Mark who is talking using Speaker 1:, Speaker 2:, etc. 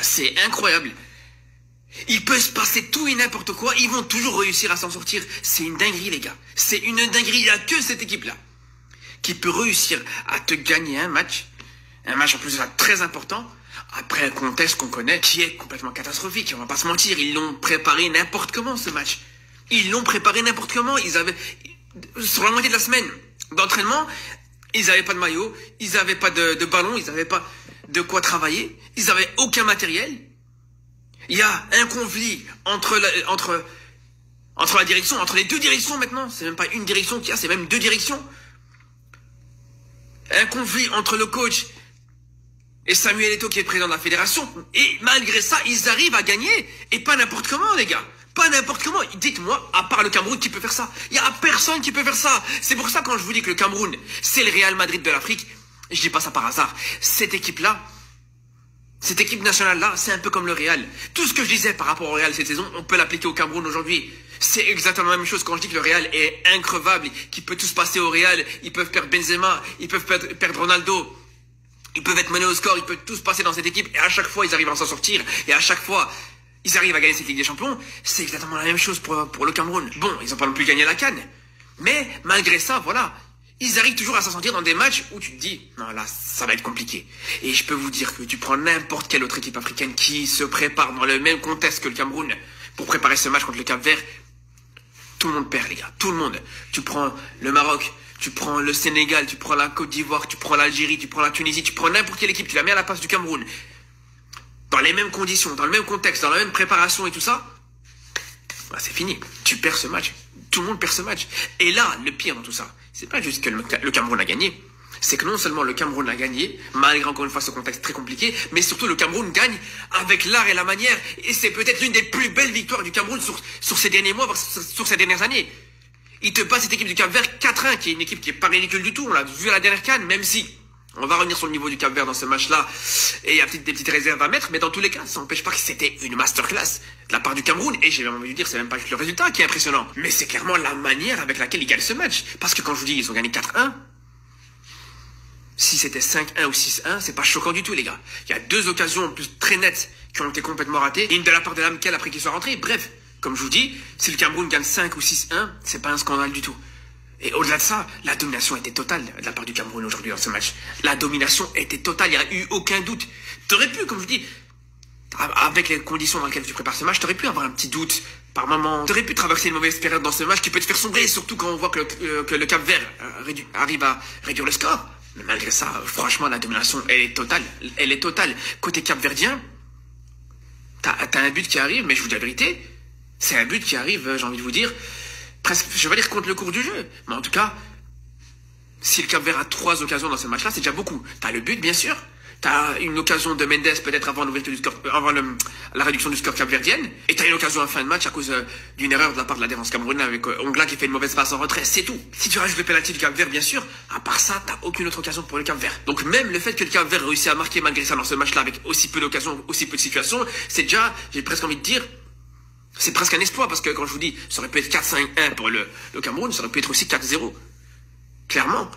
Speaker 1: C'est incroyable. Il peut se passer tout et n'importe quoi, ils vont toujours réussir à s'en sortir. C'est une dinguerie, les gars. C'est une dinguerie. Il n'y a que cette équipe-là qui peut réussir à te gagner un match en plus très important, après un contexte qu'on connaît qui est complètement catastrophique. On va pas se mentir, ils l'ont préparé n'importe comment ce match. Ils l'ont préparé n'importe comment. Sur la moitié de la semaine d'entraînement, ils n'avaient pas de maillot, ils n'avaient pas de ballon, ils n'avaient pas de quoi travailler, ils n'avaient aucun matériel. Il y a un conflit entre la direction, entre les deux directions maintenant. C'est même pas une direction qu'il y a, c'est même deux directions. Un conflit entre le coach et Samuel Eto'o qui est président de la fédération. Et malgré ça, ils arrivent à gagner. Et pas n'importe comment, les gars. Pas n'importe comment. Dites-moi, à part le Cameroun, qui peut faire ça? Il n'y a personne qui peut faire ça. C'est pour ça quand je vous dis que le Cameroun, c'est le Real Madrid de l'Afrique, je dis pas ça par hasard. Cette équipe nationale-là, c'est un peu comme le Real. Tout ce que je disais par rapport au Real cette saison, on peut l'appliquer au Cameroun aujourd'hui. C'est exactement la même chose quand je dis que le Real est increvable, qu'il peut tout se passer au Real. Ils peuvent perdre Benzema, ils peuvent perdre Ronaldo, ils peuvent être menés au score, ils peuvent tout se passer dans cette équipe. Et à chaque fois, ils arrivent à s'en sortir. Et à chaque fois, ils arrivent à gagner cette Ligue des Champions. C'est exactement la même chose pour le Cameroun. Bon, ils n'ont pas non plus gagné la CAN. Mais malgré ça, voilà. Ils arrivent toujours à s'en sortir dans des matchs où tu te dis, non là, ça va être compliqué. Et je peux vous dire que tu prends n'importe quelle autre équipe africaine qui se prépare dans le même contexte que le Cameroun pour préparer ce match contre le Cap-Vert, tout le monde perd, les gars. Tout le monde. Tu prends le Maroc, tu prends le Sénégal, tu prends la Côte d'Ivoire, tu prends l'Algérie, tu prends la Tunisie, tu prends n'importe quelle équipe, tu la mets à la place du Cameroun. Dans les mêmes conditions, dans le même contexte, dans la même préparation et tout ça, bah, c'est fini. Tu perds ce match. Tout le monde perd ce match. Et là, le pire dans tout ça, c'est pas juste que le Cameroun a gagné. C'est que non seulement le Cameroun a gagné, malgré encore une fois ce contexte très compliqué, mais surtout le Cameroun gagne avec l'art et la manière. Et c'est peut-être l'une des plus belles victoires du Cameroun sur ces derniers mois, voire sur ces dernières années. Il te bat cette équipe du Cap-Vert 4-1, qui est une équipe qui est pas ridicule du tout. On l'a vu à la dernière CAN, même si on va revenir sur le niveau du Cap-Vert dans ce match-là, et il y a des petites réserves à mettre, mais dans tous les cas, ça n'empêche pas que c'était une masterclass de la part du Cameroun, et j'ai même envie de dire, c'est même pas juste le résultat qui est impressionnant, mais c'est clairement la manière avec laquelle ils gagnent ce match. Parce que quand je vous dis, ils ont gagné 4-1, si c'était 5-1 ou 6-1, c'est pas choquant du tout, les gars. Il y a deux occasions en plus très nettes qui ont été complètement ratées, une de la part de Lamkel après qu'il soit rentré. Bref, comme je vous dis, si le Cameroun gagne 5 ou 6-1, c'est pas un scandale du tout. Et au-delà de ça, la domination était totale de la part du Cameroun aujourd'hui dans ce match. La domination était totale, il n'y a eu aucun doute. T'aurais pu, comme je dis, avec les conditions dans lesquelles tu prépares ce match, t'aurais pu avoir un petit doute par moment. T'aurais pu traverser une mauvaise période dans ce match qui peut te faire sombrer, surtout quand on voit que le Cap-Vert arrive à réduire le score. Mais malgré ça, franchement, la domination, elle est totale. Elle est totale. Côté Cap-Verdien, t'as un but qui arrive, mais je vous dis la vérité, c'est un but qui arrive, j'ai envie de vous dire, presque, je vais dire contre le cours du jeu. Mais en tout cas, si le Cap-Vert a 3 occasions dans ce match-là, c'est déjà beaucoup. T'as le but, bien sûr. T'as une occasion de Mendes, peut-être avant l'ouverture du score, avant la réduction du score capverdienne. Et t'as une occasion en fin de match à cause d'une erreur de la part de la défense camerounaise avec Ongla qui fait une mauvaise passe en retrait. C'est tout. Si tu rajoutes le penalty du Cap-Vert, bien sûr, à part ça, t'as aucune autre occasion pour le Cap-Vert. Donc même le fait que le Cap-Vert réussisse à marquer malgré ça dans ce match-là avec aussi peu d'occasions, aussi peu de situations, c'est déjà, j'ai presque envie de dire, c'est presque un exploit parce que quand je vous dis, ça aurait pu être 4-5-1 pour le Cameroun, ça aurait pu être aussi 4-0. Clairement.